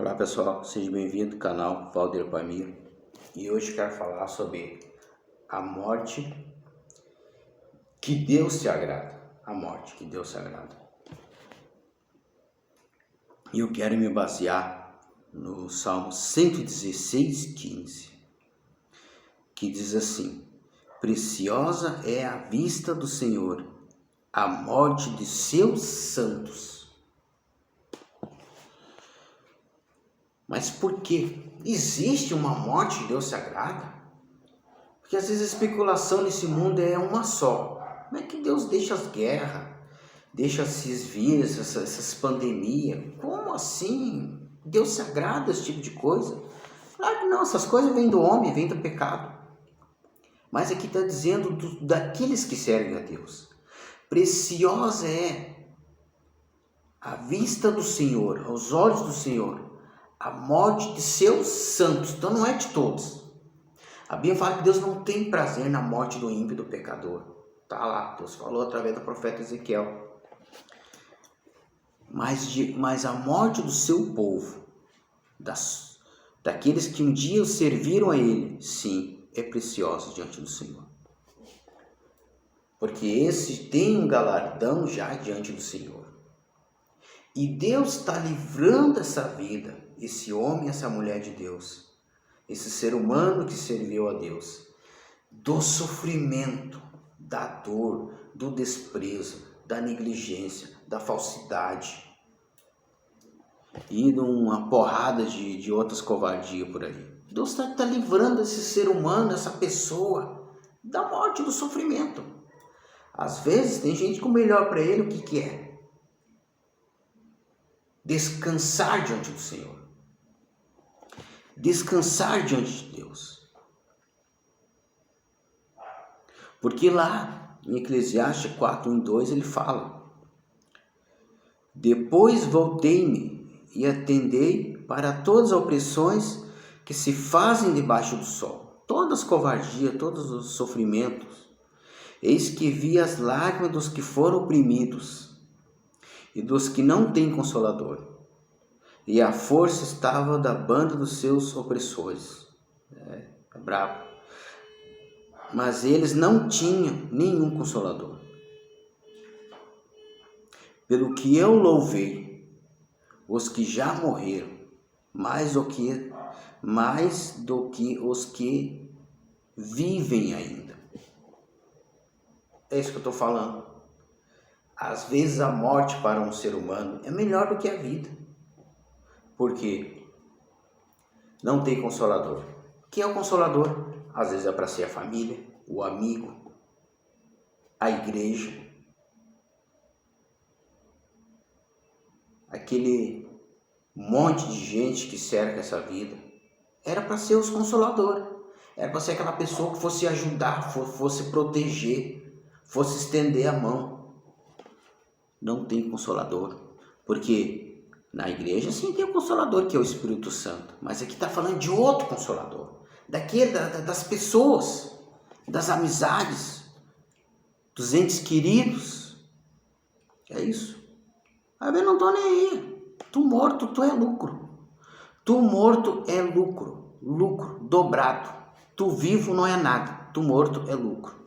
Olá pessoal, seja bem-vindo ao canal Valdir Pamir. E hoje quero falar sobre a morte que Deus se agrada. A morte que Deus se agrada. E eu quero me basear no Salmo 116:15, que diz assim: Preciosa é a vista do Senhor, a morte de seus santos. Mas por quê? Existe uma morte que Deus se agrada? Porque às vezes a especulação nesse mundo é uma só. Como é que Deus deixa as guerras, deixa esses vírus, essas pandemias? Como assim? Deus se agrada desse tipo de coisa? Claro que não, essas coisas vêm do homem, vêm do pecado. Mas aqui está dizendo daqueles que servem a Deus. Preciosa é a vista do Senhor, aos olhos do Senhor, a morte de seus santos. Então não é de todos. A Bíblia fala que Deus não tem prazer na morte do ímpio e do pecador. Está lá, Deus falou através do profeta Ezequiel. Mas a morte do seu povo, daqueles que um dia serviram a Ele, sim, é preciosa diante do Senhor. Porque esse tem um galardão já diante do Senhor. E Deus está livrando essa vida, esse homem, essa mulher de Deus, esse ser humano que serviu a Deus, do sofrimento, da dor, do desprezo, da negligência, da falsidade e de uma porrada de outras covardias por aí. Deus está livrando esse ser humano, essa pessoa, da morte, do sofrimento. Às vezes tem gente que o melhor para ele, o que é? Descansar diante do Senhor. Descansar diante de Deus. Porque lá em Eclesiastes 4:1-2 ele fala: Depois voltei-me e atendei para todas as opressões que se fazem debaixo do sol, todas as covardias, todos os sofrimentos. Eis que vi as lágrimas dos que foram oprimidos e dos que não têm consolador, e a força estava da banda dos seus opressores. É bravo. Mas eles não tinham nenhum consolador. Pelo que eu louvei os que já morreram, mais do que os que vivem ainda. É isso que eu estou falando. Às vezes a morte para um ser humano é melhor do que a vida. Porque não tem consolador. Quem é o consolador? Às vezes é para ser a família, o amigo, a igreja. Aquele monte de gente que cerca essa vida. Era para ser os consoladores. Era para ser aquela pessoa que fosse ajudar, fosse proteger, fosse estender a mão. Não tem consolador. Porque na igreja sim tem o Consolador, que é o Espírito Santo. Mas aqui está falando de outro Consolador. Das pessoas, das amizades, dos entes queridos. É isso. Aí eu não estou nem aí. Tu morto, tu é lucro. Tu morto é lucro. Lucro dobrado. Tu vivo não é nada. Tu morto é lucro.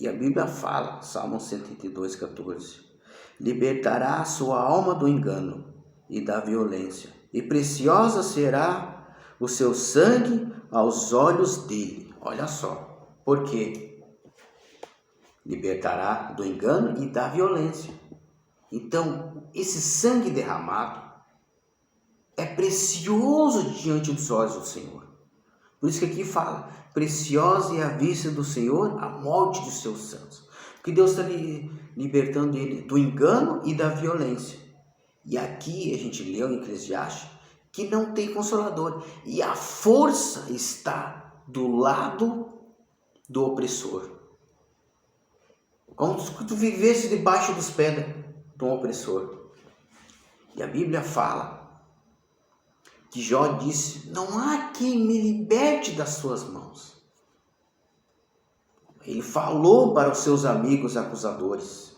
E a Bíblia fala, Salmo 132:14, libertará a sua alma do engano e da violência, e preciosa será o seu sangue aos olhos dele. Olha só, por quê? Libertará do engano e da violência. Então, esse sangue derramado é precioso diante dos olhos do Senhor. Por isso que aqui fala, preciosa é a vista do Senhor, a morte dos seus santos. Porque Deus está libertando ele do engano e da violência. E aqui a gente leu em Eclesiastes que não tem consolador. E a força está do lado do opressor. Como se tu vivesse debaixo dos pés de um opressor. E a Bíblia fala que Jó disse, não há quem me liberte das suas mãos. Ele falou para os seus amigos acusadores.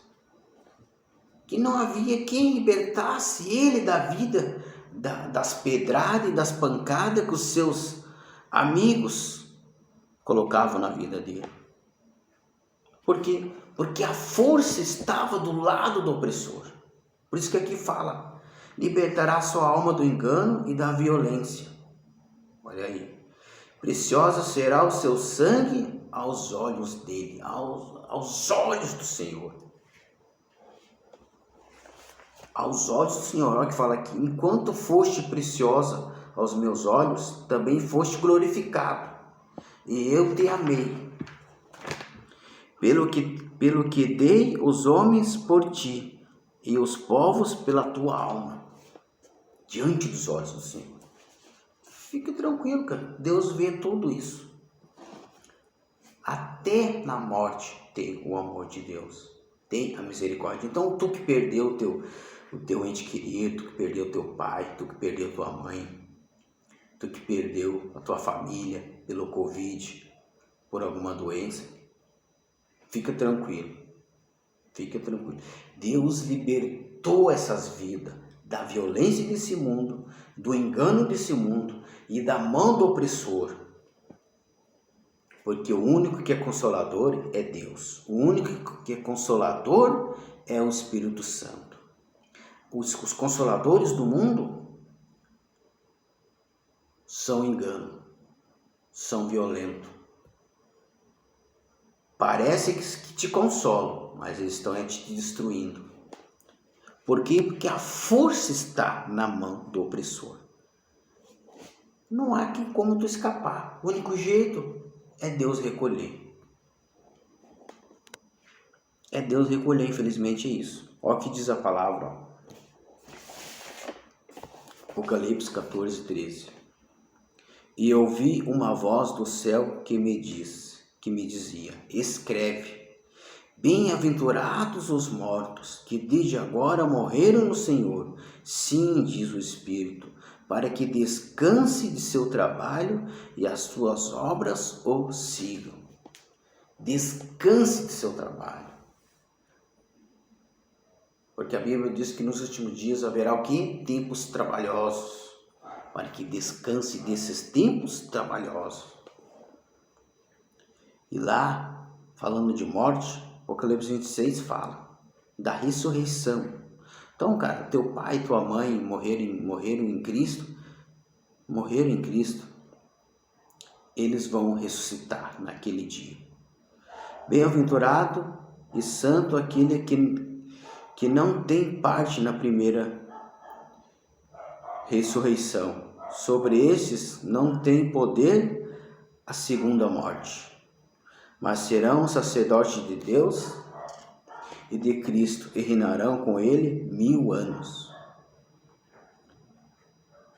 que não havia quem libertasse ele da vida, das pedradas e das pancadas que os seus amigos colocavam na vida dele. Por quê? Porque a força estava do lado do opressor. Por isso que aqui fala, libertará sua alma do engano e da violência. Olha aí. Preciosa será o seu sangue aos olhos dele, aos olhos do Senhor. Aos olhos do Senhor, olha que fala aqui, enquanto foste preciosa aos meus olhos, também foste glorificado, e eu te amei. Pelo que dei os homens por ti, e os povos pela tua alma, diante dos olhos do Senhor. Fique tranquilo, cara, Deus vê tudo isso. Até na morte tem o amor de Deus, tem a misericórdia. Então tu que perdeu o teu ente querido, tu que perdeu teu pai, tu que perdeu tua mãe, tu que perdeu a tua família pelo Covid, por alguma doença, fica tranquilo, fica tranquilo. Deus libertou essas vidas da violência desse mundo, do engano desse mundo e da mão do opressor. Porque o único que é consolador é Deus. O único que é consolador é o Espírito Santo. Os consoladores do mundo são engano, são violentos. Parece que te consolam, mas eles estão te destruindo. Por quê? Porque a força está na mão do opressor. Não há como tu escapar. O único jeito é Deus recolher. É Deus recolher, infelizmente é isso. Olha o que diz a palavra, ó. Apocalipse 14, 13. E ouvi uma voz do céu que me dizia, escreve, bem-aventurados os mortos, que desde agora morreram no Senhor. Sim, diz o Espírito, para que descanse de seu trabalho e as suas obras o sigam. Descanse de seu trabalho. Porque a Bíblia diz que nos últimos dias haverá o quê? Tempos trabalhosos. Para que descanse desses tempos trabalhosos. E lá, falando de morte, Apocalipse 26 fala da ressurreição. Então, cara, teu pai e tua mãe morreram em Cristo, eles vão ressuscitar naquele dia. Bem-aventurado e santo aquele que não tem parte na primeira ressurreição. Sobre estes não tem poder a segunda morte, mas serão sacerdotes de Deus e de Cristo e reinarão com ele 1000 anos.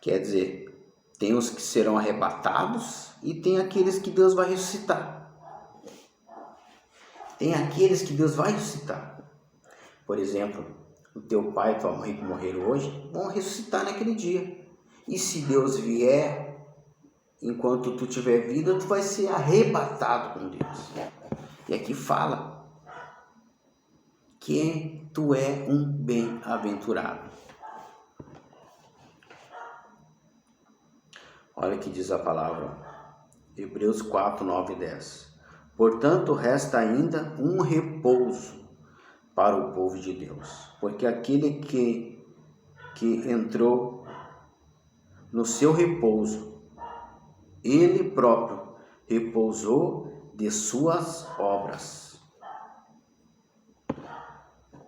Quer dizer, tem os que serão arrebatados e tem aqueles que Deus vai ressuscitar. Tem aqueles que Deus vai ressuscitar. Por exemplo, o teu pai e tua mãe que morreram hoje vão ressuscitar naquele dia. E se Deus vier, enquanto tu tiver vida, tu vai ser arrebatado com Deus. E aqui fala que tu é um bem-aventurado. Olha o que diz a palavra, Hebreus 4, 9 e 10. Portanto, resta ainda um repouso para o povo de Deus, porque aquele que entrou no seu repouso, ele próprio repousou de suas obras,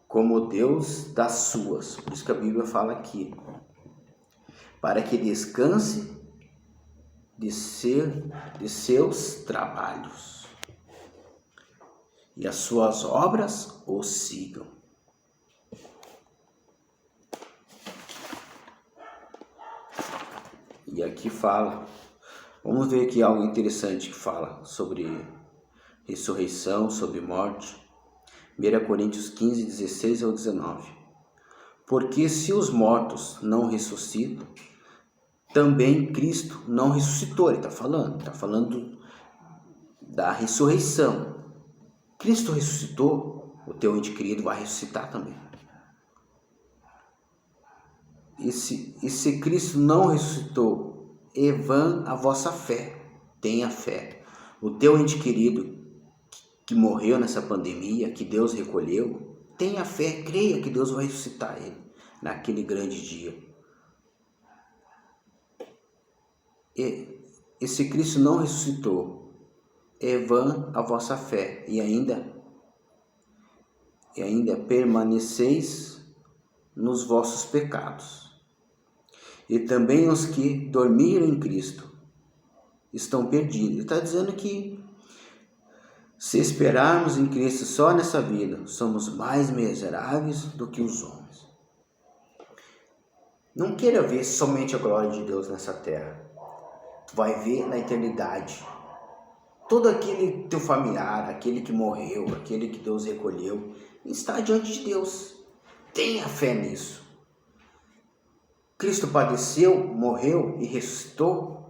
como Deus das suas. Por isso que a Bíblia fala aqui, para que descanse de seus trabalhos e as suas obras o sigam. E aqui fala, vamos ver aqui algo interessante que fala sobre ressurreição, sobre morte. 1 Coríntios 15, 16 ao 19. Porque se os mortos não ressuscitam, também Cristo não ressuscitou. Ele está falando da ressurreição. Cristo ressuscitou, o teu ente querido vai ressuscitar também. E se Cristo não ressuscitou, é vã a vossa fé. Tenha fé. O teu ente querido que morreu nessa pandemia, que Deus recolheu, tenha fé, creia que Deus vai ressuscitar ele naquele grande dia. E se Cristo não ressuscitou, é vã a vossa fé, e ainda permaneceis nos vossos pecados. E também os que dormiram em Cristo estão perdidos. Ele está dizendo que se esperarmos em Cristo só nessa vida, somos mais miseráveis do que os homens. Não queira ver somente a glória de Deus nessa terra. Tu vai ver na eternidade. Todo aquele teu familiar, aquele que morreu, aquele que Deus recolheu, está diante de Deus. Tenha fé nisso. Cristo padeceu, morreu e ressuscitou.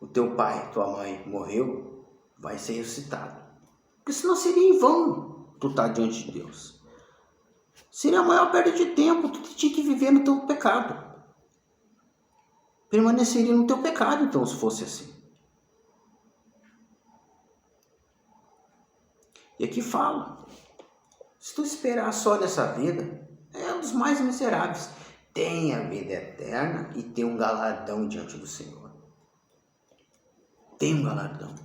O teu pai, tua mãe morreu, vai ser ressuscitado. Porque senão seria em vão tu estar diante de Deus. Seria a maior perda de tempo, tu tinha que viver no teu pecado. Permaneceria no teu pecado, então, se fosse assim. E aqui fala, se tu esperar só nessa vida, é um dos mais miseráveis. Tem a vida eterna e tem um galardão diante do Senhor. Tem um galardão.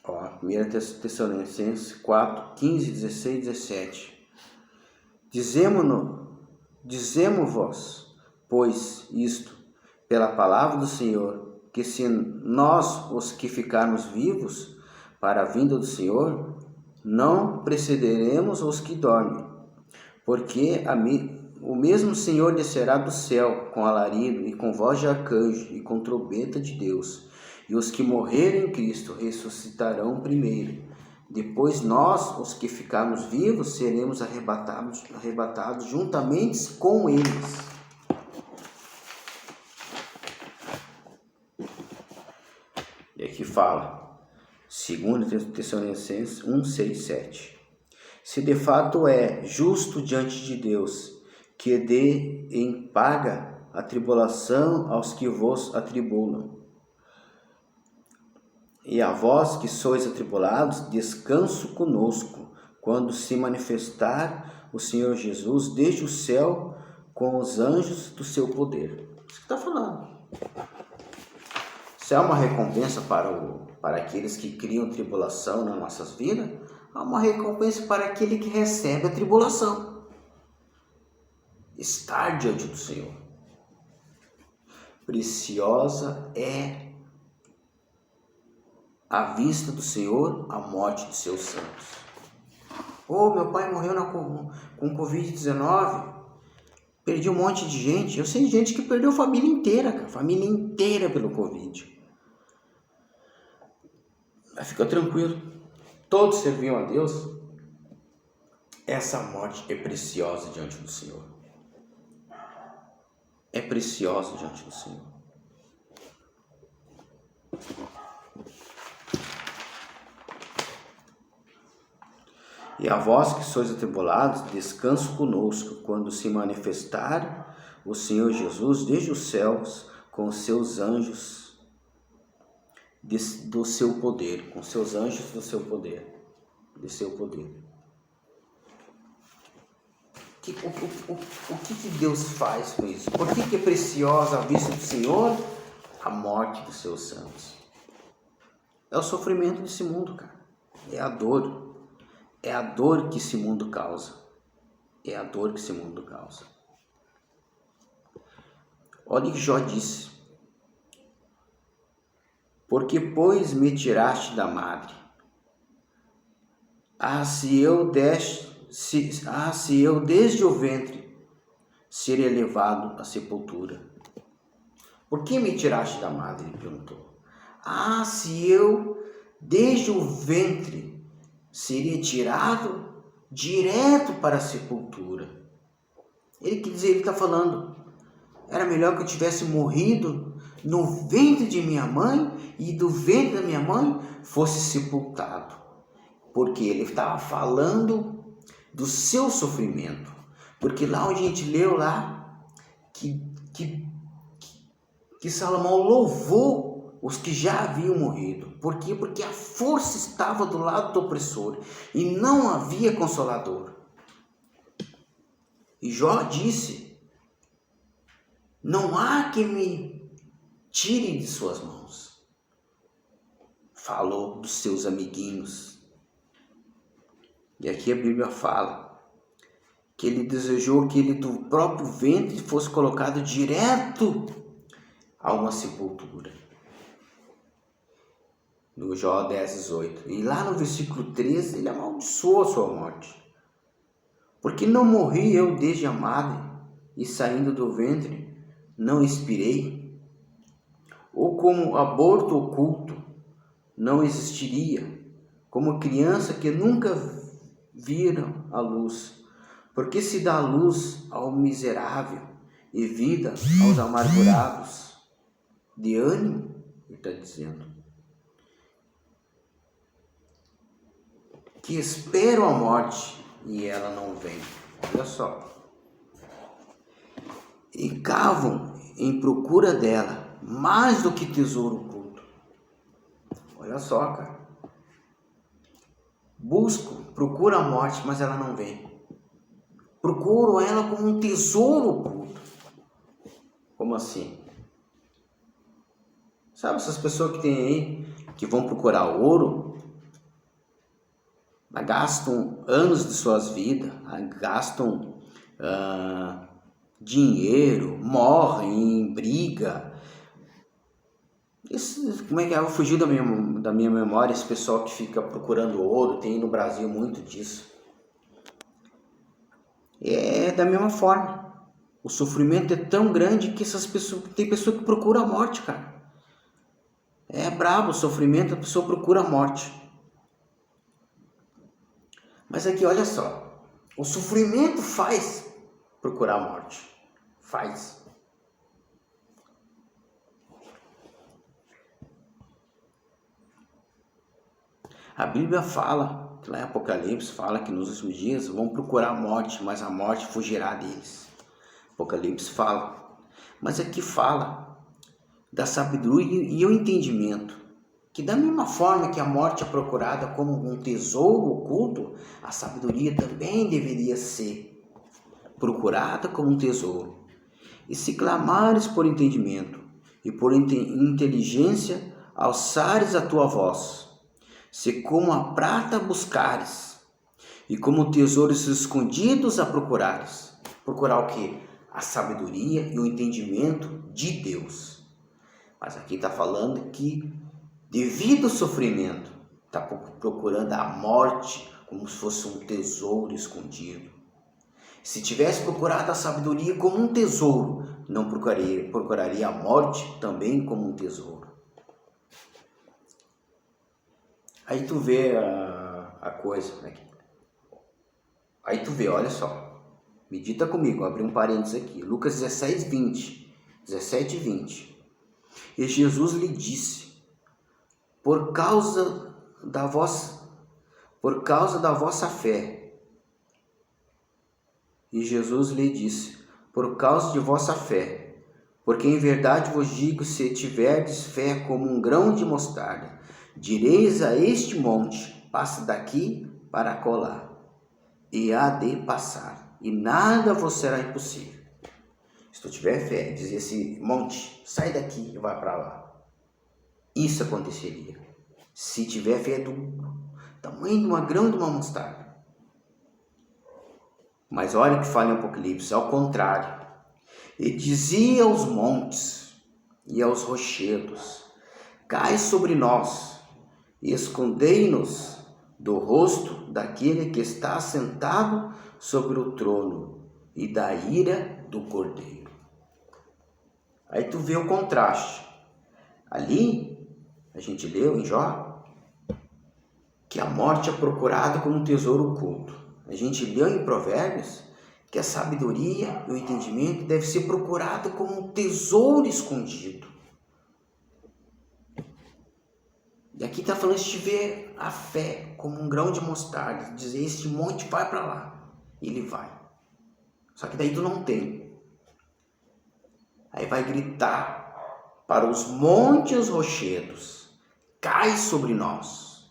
Ó, 1 Tessalonicenses 4, 15, 16, 17. Dizemo-vos, pois, isto, pela palavra do Senhor, que se nós, os que ficarmos vivos para a vinda do Senhor, não precederemos os que dormem, porque o mesmo Senhor descerá do céu com alarido e com voz de arcanjo e com trombeta de Deus, e os que morrerem em Cristo ressuscitarão primeiro. Depois nós, os que ficarmos vivos, seremos arrebatados juntamente com eles. E aqui fala, 2 Tessalonicenses 1, 6, 7. Se de fato é justo diante de Deus que dê em paga a tribulação aos que vos atribulam, e a vós que sois atribulados, descanso conosco, quando se manifestar o Senhor Jesus desde o céu com os anjos do seu poder. Isso que está falando. Se há uma recompensa para aqueles que criam tribulação nas nossas vidas, há uma recompensa para aquele que recebe a tribulação. Estar diante do Senhor. Preciosa é à vista do Senhor a morte dos seus santos. Meu pai morreu com Covid-19. Perdi um monte de gente. Eu sei de gente que perdeu a família inteira, cara. Família inteira pelo Covid. Mas fica tranquilo. Todos serviam a Deus. Essa morte é preciosa diante do Senhor. É preciosa diante do Senhor. E a vós que sois atribulados, descanso conosco, quando se manifestar o Senhor Jesus desde os céus com os seus anjos do seu poder, com seus anjos do seu poder, de seu poder. O que Deus faz com isso? Por que é preciosa a vista do Senhor a morte dos seus santos? É o sofrimento desse mundo, cara. É a dor. É a dor que esse mundo causa. É a dor que esse mundo causa. Olha o que Jó disse. Porque, pois, me tiraste da madre. Se eu desde o ventre seria levado à sepultura. Por que me tiraste da madre? Ele perguntou. Se eu desde o ventre seria tirado direto para a sepultura. Ele quer dizer, ele está falando, era melhor que eu tivesse morrido no ventre de minha mãe e do ventre da minha mãe fosse sepultado. Porque ele estava falando do seu sofrimento. Porque lá onde a gente leu lá, que Salomão louvou os que já haviam morrido. Por quê? Porque a força estava do lado do opressor e não havia consolador. E Jó disse: não há quem me tire de suas mãos. Falou dos seus amiguinhos. E aqui a Bíblia fala que ele desejou que ele do próprio ventre fosse colocado direto a uma sepultura. No Jó 10:18. E lá no versículo 13 ele amaldiçoou a sua morte. Porque não morri eu desde a madre, e saindo do ventre não expirei? Ou como aborto oculto não existiria, como criança que nunca viram a luz? Porque se dá luz ao miserável e vida aos amargurados de ânimo, ele está dizendo, que esperam a morte e ela não vem. Olha só. E cavam em procura dela mais do que tesouro oculto. Olha só, cara. Busco, procuro a morte, mas ela não vem. Procuro ela como um tesouro oculto. Como assim? Sabe essas pessoas que tem aí, que vão procurar ouro, gastam anos de suas vidas, gastam dinheiro, morrem em briga. Isso, como é que é? Fugiu da minha memória esse pessoal que fica procurando ouro, tem no Brasil muito disso. É da mesma forma. O sofrimento é tão grande que tem pessoa que procura a morte, cara. É brabo o sofrimento, a pessoa procura a morte. Mas aqui, olha só. O sofrimento faz procurar a morte. Faz. A Bíblia fala, lá em Apocalipse, fala que nos últimos dias vão procurar a morte, mas a morte fugirá deles. Apocalipse fala. Mas aqui fala da sabedoria e o entendimento. Que da mesma forma que a morte é procurada como um tesouro oculto, a sabedoria também deveria ser procurada como um tesouro. E se clamares por entendimento e por inteligência, alçares a tua voz. Se como a prata buscares, e como tesouros escondidos a procurares. Procurar o quê? A sabedoria e o entendimento de Deus. Mas aqui está falando que, devido ao sofrimento, está procurando a morte como se fosse um tesouro escondido. Se tivesse procurado a sabedoria como um tesouro, não procuraria a morte também como um tesouro. Aí tu vê a coisa aqui. Aí tu vê, olha só. Medita comigo, vou abrir um parênteses aqui. Lucas 17:20. E Jesus lhe disse: por causa da vossa fé. E Jesus lhe disse: por causa de vossa fé. Porque em verdade vos digo, se tiverdes fé como um grão de mostarda, direis a este monte: passa daqui para acolá, e há de passar, e nada vos será impossível. Se tu tiver fé, dizer esse monte: sai daqui e vai para lá. Isso aconteceria. Se tiver fé do tamanho de uma grão de uma mostarda. Mas olha o que fala em Apocalipse, ao contrário. E dizia aos montes e aos rochedos: cai sobre nós, e escondei-nos do rosto daquele que está sentado sobre o trono e da ira do Cordeiro. Aí tu vê o contraste. Ali, a gente leu em Jó, que a morte é procurada como um tesouro oculto. A gente leu em Provérbios que a sabedoria e o entendimento deve ser procurado como um tesouro escondido. E aqui está falando de ver a fé como um grão de mostarda, dizer: este monte vai para lá, Ele vai. Só que daí tu não tem. Aí vai gritar para os montes rochedos: cai sobre nós.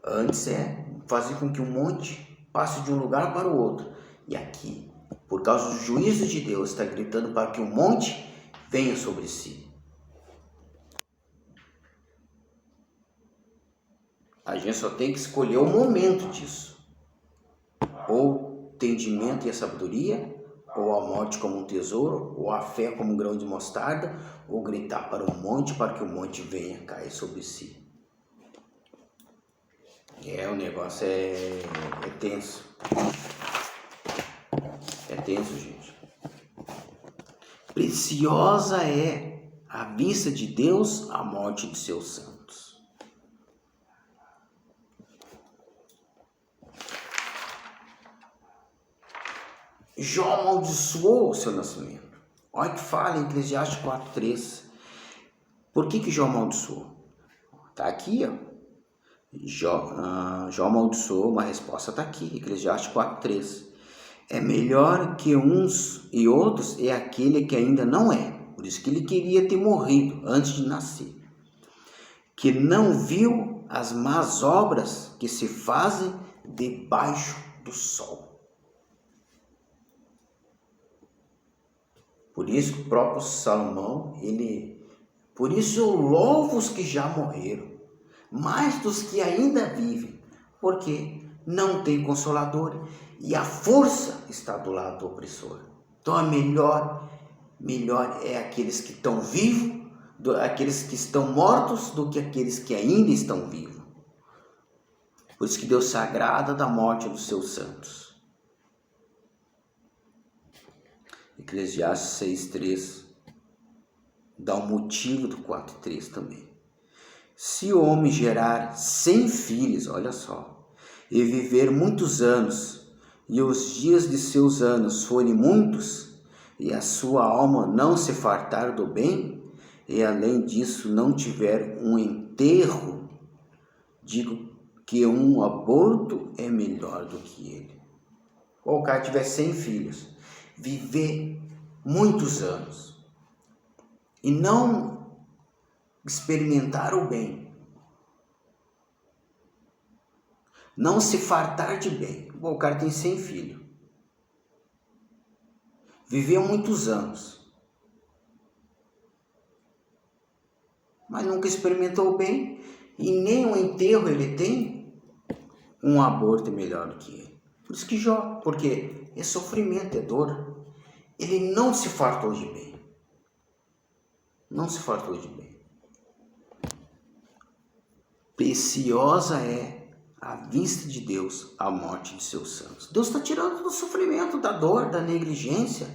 Antes é fazer com que o monte passe de um lugar para o outro. E aqui, por causa do juízo de Deus, está gritando para que o monte venha sobre si. A gente só tem que escolher o momento disso. Ou entendimento e a sabedoria, ou a morte como um tesouro, ou a fé como um grão de mostarda, ou gritar para o monte para que o monte venha cair sobre si. O negócio é tenso. É tenso, gente. Preciosa é à vista de Deus a morte de seus santos. Jó amaldiçoou o seu nascimento. Olha que fala em Eclesiastes 4:3. Por que Jó amaldiçoou? Está aqui, ó. Jó amaldiçoou, uma resposta está aqui, Eclesiastes 4:3. É melhor que uns e outros é aquele que ainda não é. Por isso que ele queria ter morrido antes de nascer. Que não viu as más obras que se fazem debaixo do sol. Por isso que o próprio Salomão, por isso eu louvo os que já morreram, mais dos que ainda vivem, porque não tem consolador e a força está do lado do opressor. Então é melhor é aqueles que estão vivos, aqueles que estão mortos, do que aqueles que ainda estão vivos. Por isso que Deus se agrada da morte dos seus santos. Eclesiastes 6:3 dá um motivo do 4:3 também. Se o homem gerar 100 filhos, olha só, e viver muitos anos, e os dias de seus anos forem muitos, e a sua alma não se fartar do bem, e além disso não tiver um enterro, digo que um aborto é melhor do que ele. Ou o cara tiver 100 filhos, viver muitos anos e não experimentar o bem, não se fartar de bem. Bom, o cara tem 100 filhos, viveu muitos anos, mas nunca experimentou o bem e nem um enterro ele tem, um aborto é melhor do que ele. Por isso que Jó, porque é sofrimento, é dor. Ele não se fartou de bem. Não se fartou de bem. Preciosa é à vista de Deus a morte de seus santos. Deus está tirando do sofrimento, da dor, da negligência.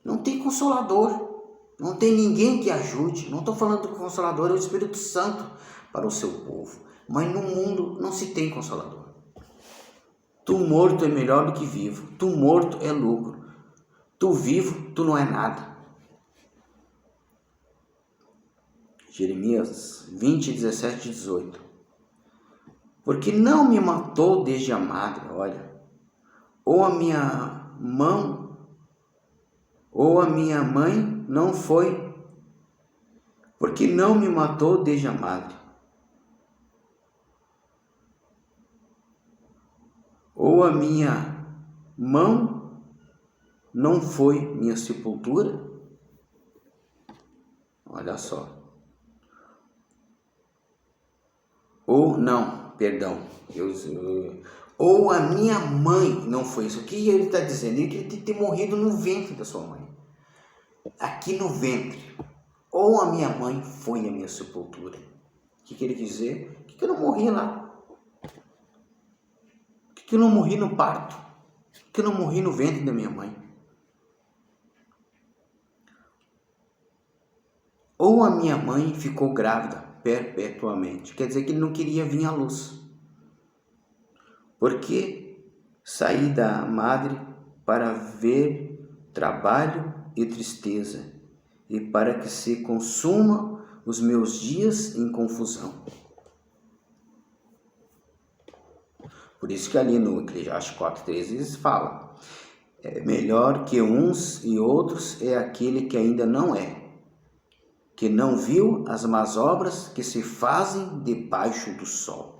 Não tem consolador. Não tem ninguém que ajude. Não estou falando que o consolador é o Espírito Santo para o seu povo. Mas no mundo não se tem consolador. Tu morto é melhor do que vivo. Tu morto é lucro. Tu vivo, tu não é nada. Jeremias 20:17-18. Porque não me matou desde a madre, olha, ou a minha mãe não foi, porque não me matou desde a madre. Ou a minha mão não foi minha sepultura? Olha só. Ou não, perdão. Ou a minha mãe não foi isso. O que ele está dizendo? Ele queria ter morrido no ventre da sua mãe. Aqui no ventre. Ou a minha mãe foi a minha sepultura. O que ele quis dizer? Por que eu não morri lá? Por que eu não morri no parto? Por que eu não morri no ventre da minha mãe? Ou a minha mãe ficou grávida perpetuamente. Quer dizer que ele não queria vir à luz. Porque saí da madre para ver trabalho e tristeza, e para que se consuma os meus dias em confusão. Por isso que ali no Eclesiastes 4,13 fala: melhor que uns e outros é aquele que ainda não é, que não viu as más obras que se fazem debaixo do sol.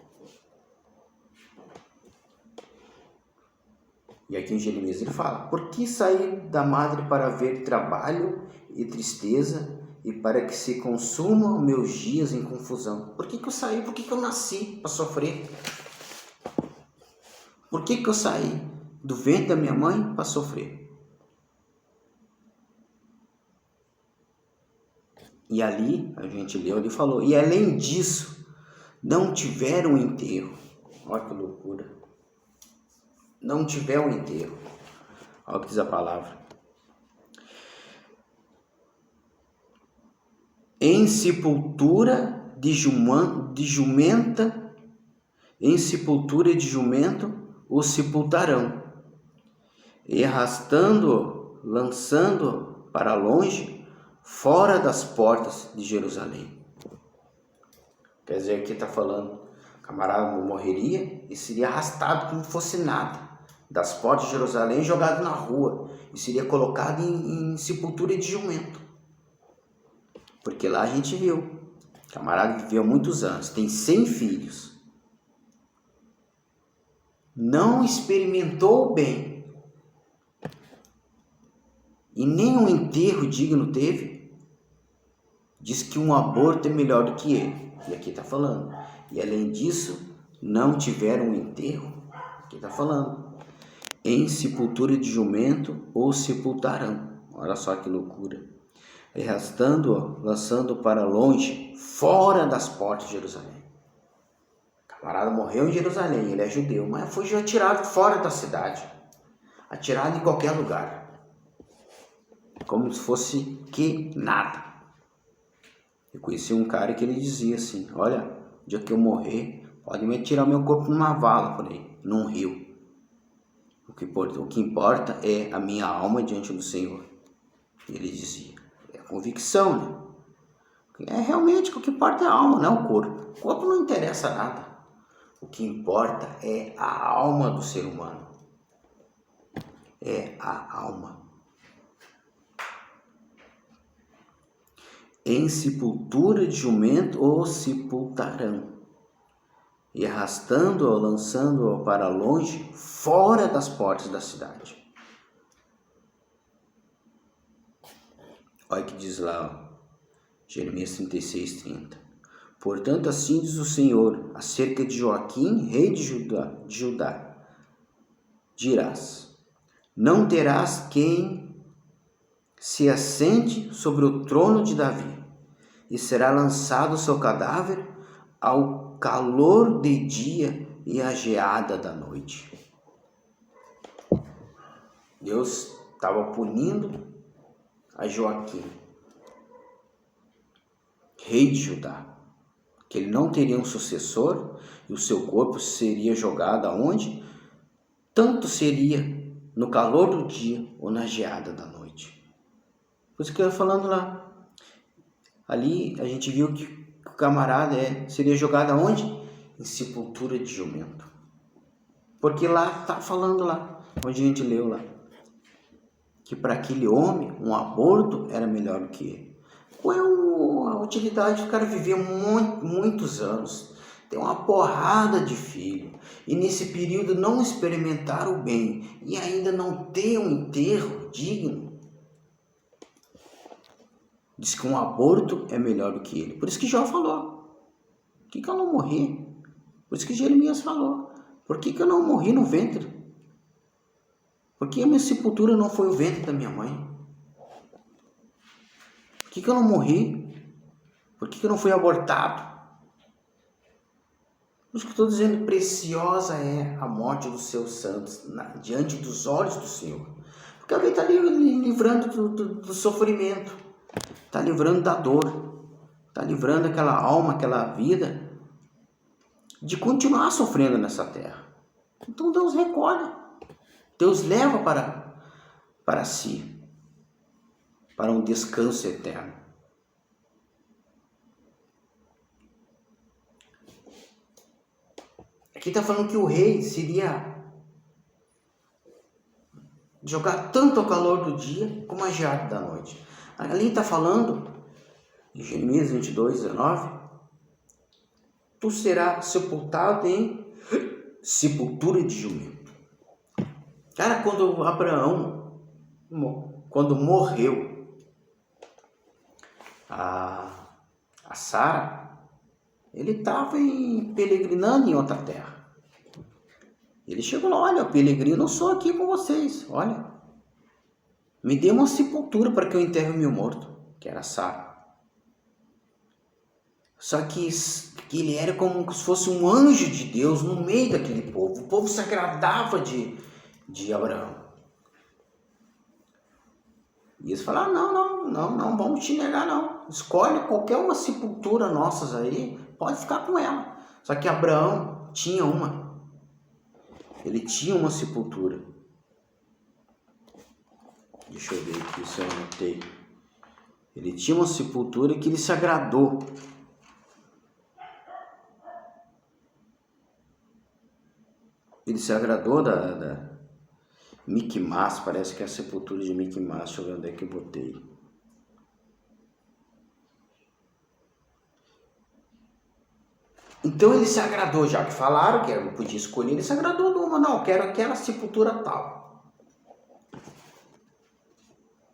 E aqui em Jeremias ele fala: por que sair da madre para ver trabalho e tristeza, e para que se consumam meus dias em confusão? Por que eu saí? Por que eu nasci para sofrer? Por que eu saí do ventre da minha mãe para sofrer? E ali, a gente leu, ele falou: e além disso, não tiveram enterro. Olha que loucura. Não tiveram enterro. Olha o que diz a palavra. Em sepultura de jumenta, em sepultura de jumento o sepultarão, e arrastando-o, lançando-o para longe, fora das portas de Jerusalém. Quer dizer, aqui está falando, o camarada morreria e seria arrastado como fosse nada, das portas de Jerusalém, jogado na rua, e seria colocado em sepultura de jumento. Porque lá a gente viu, o camarada viveu muitos anos, tem 100 filhos, não experimentou o bem, e nem um enterro digno teve. Diz que um aborto é melhor do que ele, e aqui está falando. E além disso, não tiveram um enterro, aqui está falando. Em sepultura de jumento o sepultarão. Olha só que loucura. Arrastando-o, lançando para longe, fora das portas de Jerusalém. O camarada morreu em Jerusalém, ele é judeu, mas foi atirado fora da cidade, atirado em qualquer lugar, como se fosse que nada. Eu conheci um cara que ele dizia assim: olha, o dia que eu morrer, pode me tirar meu corpo numa vala, por aí, num rio. O que importa é a minha alma diante do Senhor. Ele dizia. É a convicção, né? É realmente o que importa é a alma, não é o corpo. O corpo não interessa nada. O que importa é a alma do ser humano. É a alma. Em sepultura de jumento o sepultarão, e arrastando-o, lançando-o para longe, fora das portas da cidade. Olha o que diz lá, Jeremias 36:30. Portanto, assim diz o Senhor acerca de Joaquim, rei de Judá, dirás: não terás quem se assente sobre o trono de Davi, e será lançado o seu cadáver ao calor de dia e à geada da noite. Deus estava punindo a Joaquim, rei de Judá, que ele não teria um sucessor e o seu corpo seria jogado aonde? Tanto seria no calor do dia ou na geada da noite. Por isso que eu estou falando lá. Ali a gente viu que o camarada seria jogado aonde? Em sepultura de jumento. Porque lá está falando lá, onde a gente leu lá, que para aquele homem um aborto era melhor do que ele. Qual é a utilidade do cara viver muitos anos, ter uma porrada de filho, e nesse período não experimentar o bem e ainda não ter um enterro digno? Diz que um aborto é melhor do que ele. Por isso que Jó falou: por que eu não morri? Por isso que Jeremias falou: por que eu não morri no ventre? Por que a minha sepultura não foi o ventre da minha mãe? Por que eu não morri? Por que eu não fui abortado? Por isso que eu estou dizendo: preciosa é a morte dos seus santos diante dos olhos do Senhor. Porque alguém está ali livrando do sofrimento, está livrando da dor, está livrando aquela alma, aquela vida de continuar sofrendo nessa terra. Então Deus recolhe, Deus leva para si, para um descanso eterno. Aqui está falando que o rei seria jogar tanto ao calor do dia como a geada da noite. Ali está falando, em Jeremias 22, 19, tu serás sepultado em sepultura de jumento. Cara, quando Abraão, quando morreu a Sara, ele estava peregrinando em outra terra. Ele chegou lá, olha, peregrino, eu sou aqui com vocês, olha. Me dê uma sepultura para que eu enterre o meu morto, que era Sara. Só que ele era como se fosse um anjo de Deus no meio daquele povo. O povo se agradava de Abraão. E eles falaram, não, vamos te negar não. Escolhe qualquer uma sepultura nossas aí, pode ficar com ela. Só que Abraão tinha uma. Ele tinha uma sepultura. Deixa eu ver aqui se eu anotei. Ele tinha uma sepultura que ele se agradou. Ele se agradou da Miquimás, parece que é a sepultura de Miquimás. Deixa eu ver onde é que eu botei. Então ele se agradou, já que falaram que eu podia escolher, ele se agradou de uma, não, quero aquela sepultura tal.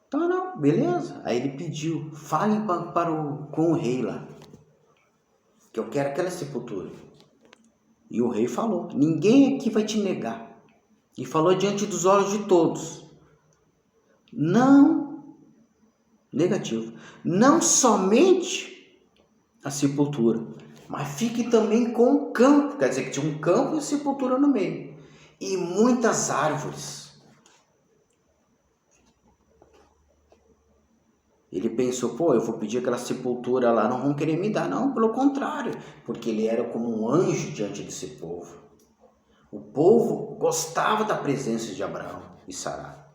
Então não, beleza. Aí ele pediu, falem com o rei lá, que eu quero aquela sepultura. E o rei falou, ninguém aqui vai te negar. E falou diante dos olhos de todos. Não, negativo, não somente a sepultura, mas fique também com o campo. Quer dizer que tinha um campo e sepultura no meio. E muitas árvores. Ele pensou, eu vou pedir aquela sepultura lá, não vão querer me dar. Não, pelo contrário, porque ele era como um anjo diante desse povo. O povo gostava da presença de Abraão e Sara.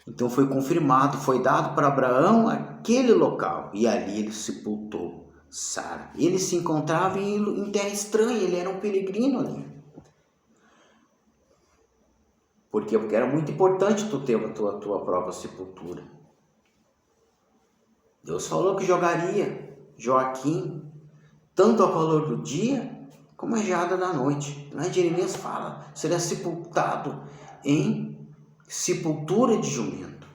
Então foi confirmado, foi dado para Abraão aquele local. E ali ele sepultou Sara. Ele se encontrava em terra estranha, ele era um peregrino ali. Por quê? Porque era muito importante tu ter a tua própria sepultura. Deus falou que jogaria Joaquim tanto ao calor do dia como a geada da noite. Lá em Jeremias fala, será sepultado em sepultura de jumento.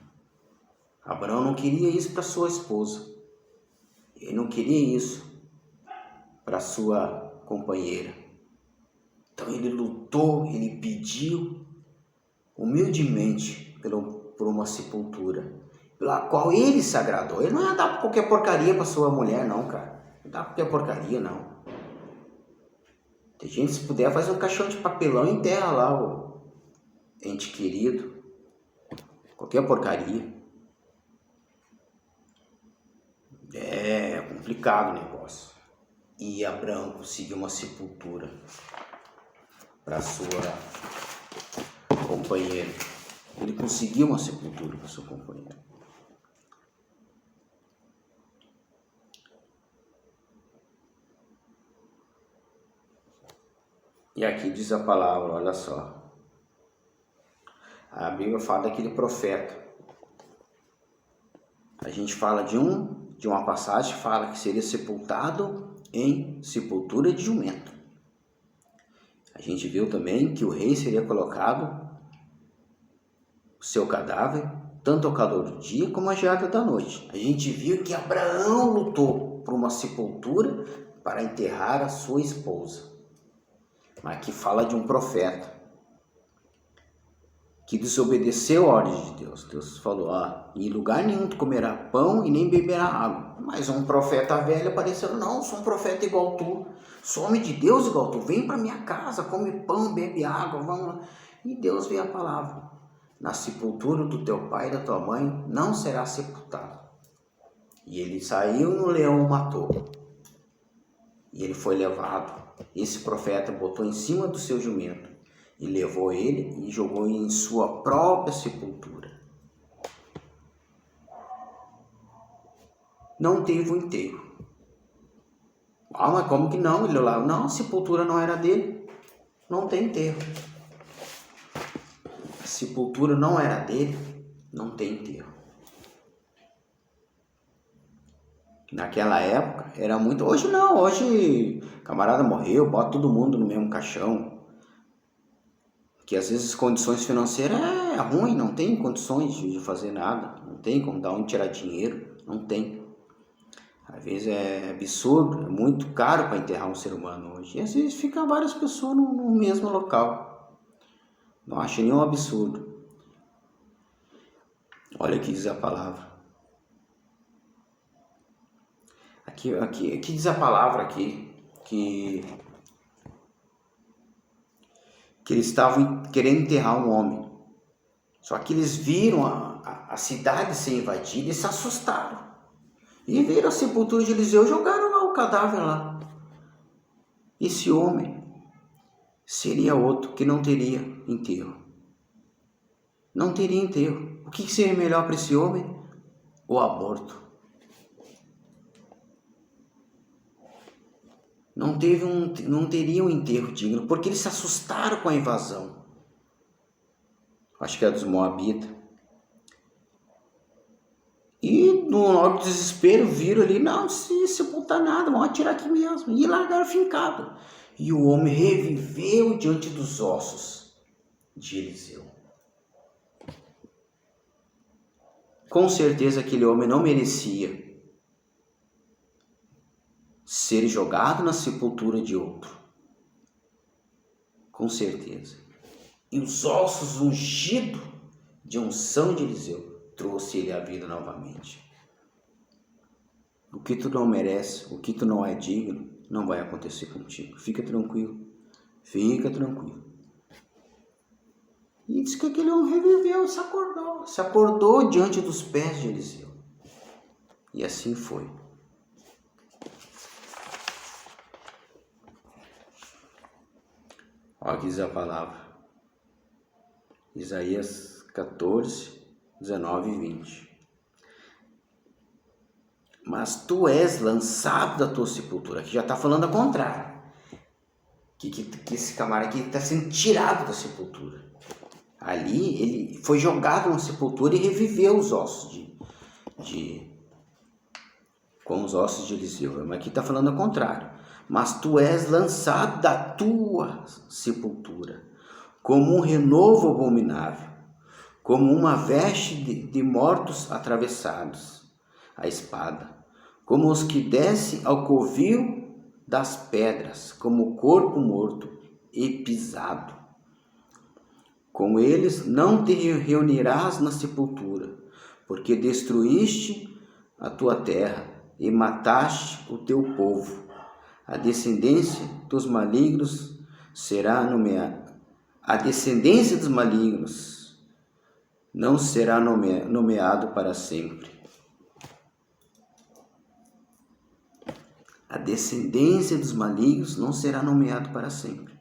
Abraão não queria isso para sua esposa. Ele não queria isso para sua companheira. Então ele lutou, ele pediu humildemente por uma sepultura, pela qual ele se agradou. Ele não ia dar qualquer porcaria para sua mulher, não, cara. Não dá qualquer porcaria, não. Tem gente, se puder, fazer um caixão de papelão e enterra lá o ente querido. Qualquer porcaria. É complicado o negócio. E Abraão conseguiu uma sepultura para sua companheira. Ele conseguiu uma sepultura para sua companheira. E aqui diz a palavra, olha só. A Bíblia fala daquele profeta. A gente fala de uma passagem que fala que seria sepultado em sepultura de jumento. A gente viu também que o rei seria colocado o seu cadáver tanto ao calor do dia como à geada da noite. A gente viu que Abraão lutou por uma sepultura para enterrar a sua esposa. Mas aqui fala de um profeta que desobedeceu a ordem de Deus. Deus falou, em lugar nenhum tu comerá pão e nem beberá água. Mas um profeta velho apareceu, não, sou um profeta igual tu, sou homem de Deus igual tu, vem para minha casa, come pão, bebe água, vamos lá. E Deus veio a palavra, na sepultura do teu pai e da tua mãe não será sepultado. E ele saiu e o leão o matou. E ele foi levado. Esse profeta botou em cima do seu jumento e levou ele e jogou em sua própria sepultura. Não teve um enterro. Ah, mas como que não? Ele lá, não, a sepultura não era dele. Não tem enterro. A sepultura não era dele, não tem enterro. Naquela época era muito. Hoje não, hoje camarada morreu, bota todo mundo no mesmo caixão. Que às vezes condições financeiras é ruim, não tem condições de fazer nada, não tem como dar onde tirar dinheiro, não tem. Às vezes é absurdo, é muito caro para enterrar um ser humano hoje. E às vezes ficam várias pessoas no mesmo local. Não acho nenhum absurdo. Olha o que diz a palavra. Aqui diz a palavra aqui que eles estavam querendo enterrar um homem. Só que eles viram a cidade ser invadida e se assustaram. E viram a sepultura de Eliseu e jogaram lá o cadáver lá. Esse homem seria outro que não teria enterro. Não teria enterro. O que seria melhor para esse homem? O aborto. Não teria um enterro digno, porque eles se assustaram com a invasão. Acho que é dos Moabitas. E no hora do desespero viram ali, não se sepultar nada, vão atirar aqui mesmo. E largaram fincado. E o homem reviveu diante dos ossos de Eliseu. Com certeza aquele homem não merecia ser jogado na sepultura de outro. Com certeza. E os ossos ungidos de unção de Eliseu trouxe ele à vida novamente. O que tu não merece, o que tu não é digno, não vai acontecer contigo. Fica tranquilo. Fica tranquilo. E diz que aquele homem reviveu e se acordou. Se acordou diante dos pés de Eliseu. E assim foi. Olha o que diz a palavra. Isaías 14, 19 e 20. Mas tu és lançado da tua sepultura. Aqui já está falando ao contrário. Que esse camarada aqui está sendo tirado da sepultura. Ali ele foi jogado na sepultura e reviveu os ossos com os ossos de Eliseu. Mas aqui está falando ao contrário. Mas tu és lançado da tua sepultura, como um renovo abominável, como uma veste de mortos atravessados, a espada, como os que descem ao covil das pedras, como o corpo morto e pisado. Com eles não te reunirás na sepultura, porque destruíste a tua terra e mataste o teu povo. A descendência dos malignos será nomeada. A descendência dos malignos não será nomeado para sempre. A descendência dos malignos não será nomeado para sempre.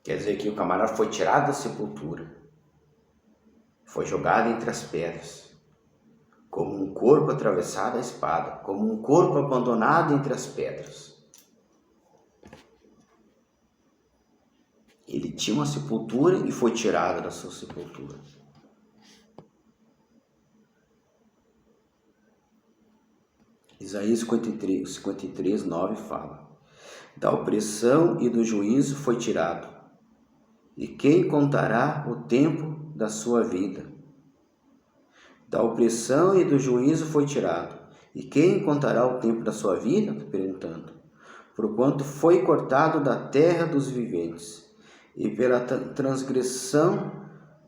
Quer dizer que o camarada foi tirado da sepultura, foi jogado entre as pedras, como um corpo atravessado à espada, como um corpo abandonado entre as pedras. Ele tinha uma sepultura e foi tirado da sua sepultura. Isaías 53, 9 fala: da opressão e do juízo foi tirado, e quem contará o tempo da sua vida? Da opressão e do juízo foi tirado, e quem contará o tempo da sua vida? Estou perguntando. Porquanto foi cortado da terra dos viventes, e pela transgressão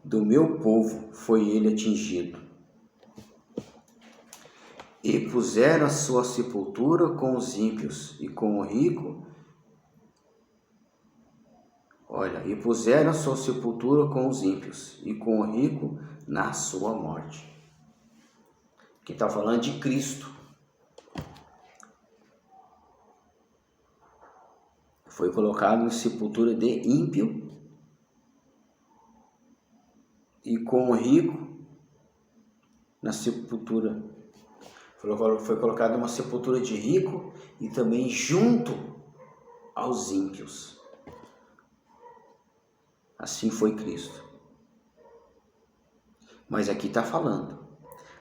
do meu povo foi ele atingido. E puseram a sua sepultura com os ímpios, e com o rico. E puseram a sua sepultura com os ímpios, e com o rico na sua morte. Que está falando de Cristo. Foi colocado em sepultura de ímpio, e com o rico na sepultura. Foi colocado numa sepultura de rico e também junto aos ímpios. Assim foi Cristo. Mas aqui está falando,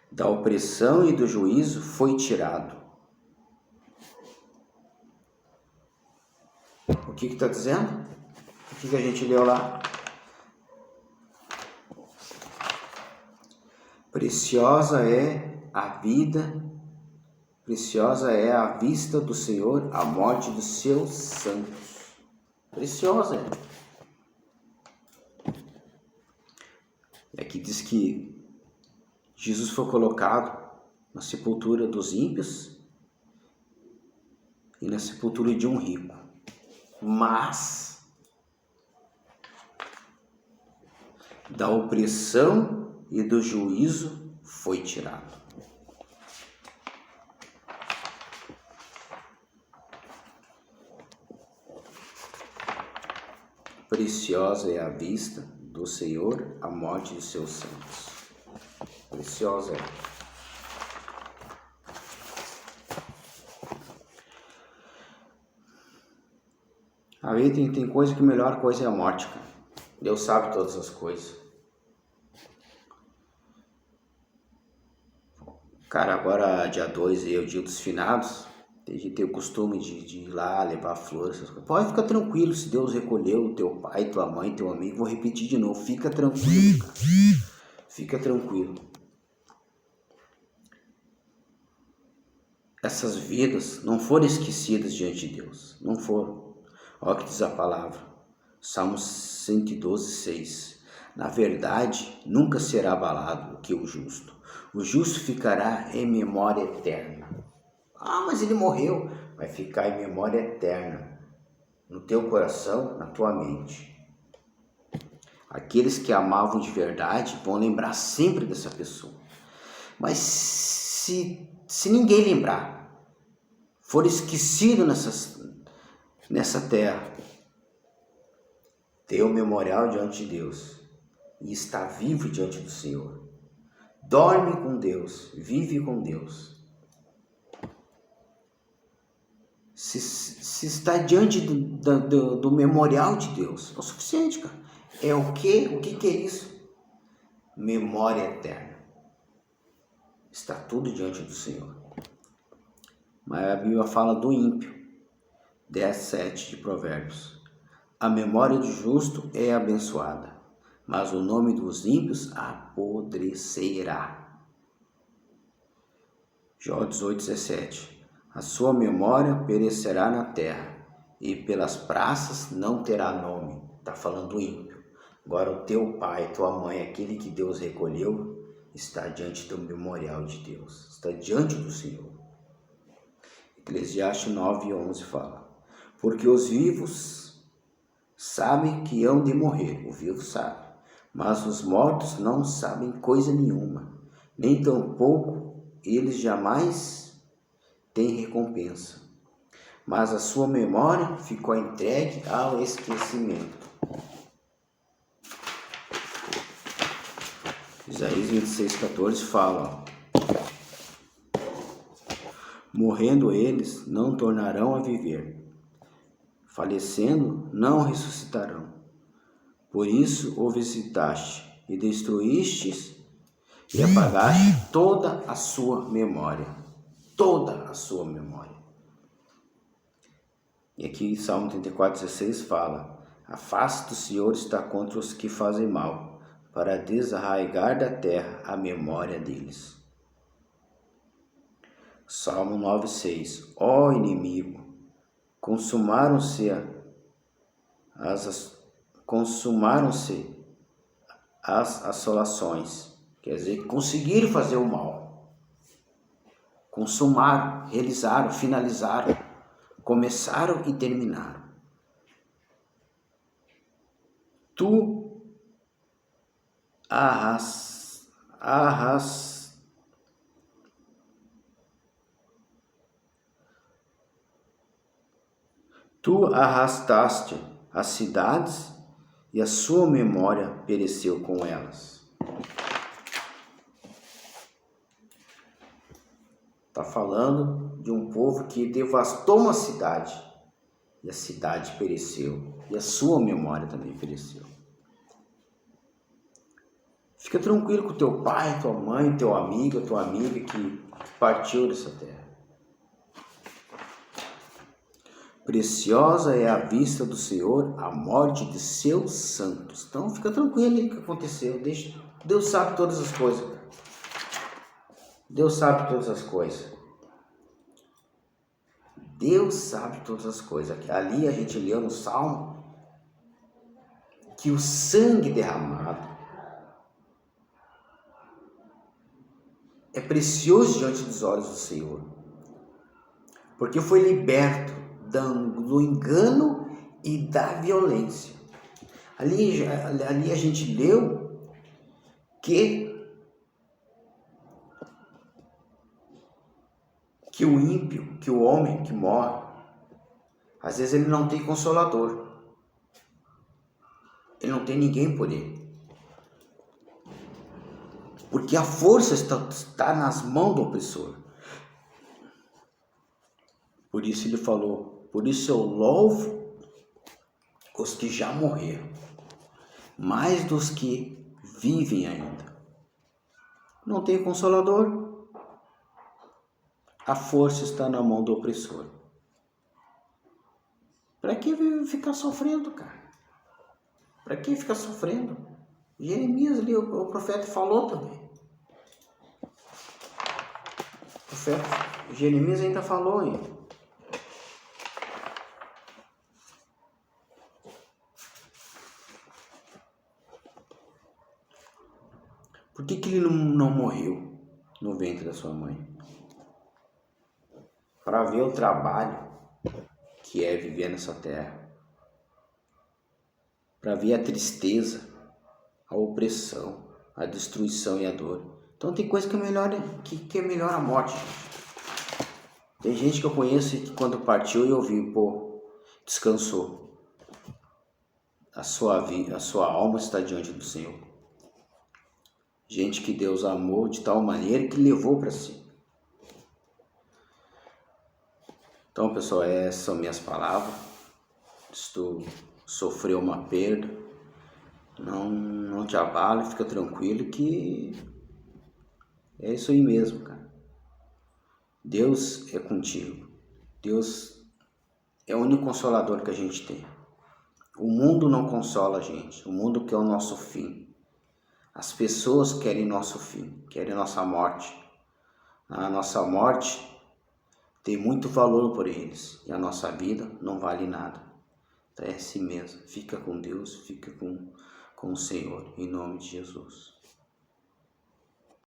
da opressão e do juízo foi tirado. O que está dizendo? O que a gente leu lá? Preciosa é a vida, preciosa é a vista do Senhor, a morte dos seus santos. Preciosa é. E aqui diz que Jesus foi colocado na sepultura dos ímpios e na sepultura de um rico. Mas da opressão e do juízo foi tirado. Preciosa é a vista do Senhor, a morte de seus santos. Preciosa é. A vida tem coisa que a melhor coisa é a morte, cara. Deus sabe todas as coisas. Cara, agora dia 2 é o dia dos finados. A gente tem o costume de ir lá levar flores. Pode ficar tranquilo, se Deus recolheu teu pai, tua mãe, teu amigo. Vou repetir de novo, fica tranquilo, cara. Fica tranquilo. Essas vidas não foram esquecidas diante de Deus. Não foram. Olha o que diz a palavra. Salmos 112, 6. Na verdade, nunca será abalado o que o justo. O justo ficará em memória eterna. Ah, mas ele morreu. Vai ficar em memória eterna. No teu coração, na tua mente. Aqueles que amavam de verdade vão lembrar sempre dessa pessoa. Mas se ninguém lembrar, for esquecido nessa terra, tem um memorial diante de Deus e está vivo diante do Senhor. Dorme com Deus, vive com Deus. Se está diante do memorial de Deus, é o suficiente, cara. É o quê? O que é isso? Memória eterna. Está tudo diante do Senhor. Mas a Bíblia fala do ímpio. 10:7 de Provérbios. A memória do justo é abençoada, mas o nome dos ímpios apodrecerá. Jó 18:17. A sua memória perecerá na terra, e pelas praças não terá nome. Está falando do ímpio. Agora o teu pai, tua mãe, aquele que Deus recolheu, está diante do memorial de Deus. Está diante do Senhor. Eclesiastes 9:11 fala. Porque os vivos sabem que hão de morrer. O vivo sabe. Mas os mortos não sabem coisa nenhuma. Nem tampouco eles jamais têm recompensa. Mas a sua memória ficou entregue ao esquecimento. Isaías 26:14 fala. Morrendo eles, não tornarão a viver. Falecendo, não ressuscitarão. Por isso o visitaste e destruístes e apagaste toda a sua memória. Toda a sua memória. E aqui Salmo 34:16 fala. A face do Senhor está contra os que fazem mal, para desarraigar da terra a memória deles. Salmo 9:6. Ó inimigo, consumaram-se as assolações. Quer dizer, conseguiram fazer o mal. Consumaram, realizaram, finalizaram, começaram e terminaram. Tu arrastaste as cidades e a sua memória pereceu com elas. Está falando de um povo que devastou uma cidade e a cidade pereceu e a sua memória também pereceu. Fica tranquilo com teu pai, tua mãe, teu amigo, tua amiga que partiu dessa terra. Preciosa é a vista do Senhor a morte de seus santos. Então fica tranquilo aí o que aconteceu. Deus sabe todas as coisas. Deus sabe todas as coisas. Deus sabe todas as coisas. Ali a gente leu no Salmo que o sangue derramado é precioso diante dos olhos do Senhor, porque foi liberto do engano e da violência. Ali a gente leu que o ímpio, que o homem que morre, às vezes ele não tem consolador, ele não tem ninguém por ele. Porque a força está nas mãos do opressor. Por isso ele falou, por isso eu louvo os que já morreram, mais dos que vivem ainda. Não tem consolador, a força está na mão do opressor. Para que ficar sofrendo, cara? Para que ficar sofrendo? Jeremias ali, o profeta falou também. O profeta Jeremias ainda falou ainda. Por que ele não morreu no ventre da sua mãe? Para ver o trabalho que é viver nessa terra. Para ver a tristeza, a opressão, a destruição e a dor. Então tem coisa que é melhor a morte. Tem gente que eu conheço que quando partiu eu ouvi, descansou. A sua alma está diante do Senhor. Gente que Deus amou de tal maneira que levou para si. Então, pessoal, essas são minhas palavras. Se tu sofreu uma perda, não te abale, fica tranquilo que é isso aí mesmo, cara. Deus é contigo. Deus é o único consolador que a gente tem. O mundo não consola a gente. O mundo quer o nosso fim. As pessoas querem nosso fim, querem nossa morte. A nossa morte tem muito valor por eles e a nossa vida não vale nada. Então é assim mesmo. Fica com Deus, fica com o Senhor, em nome de Jesus.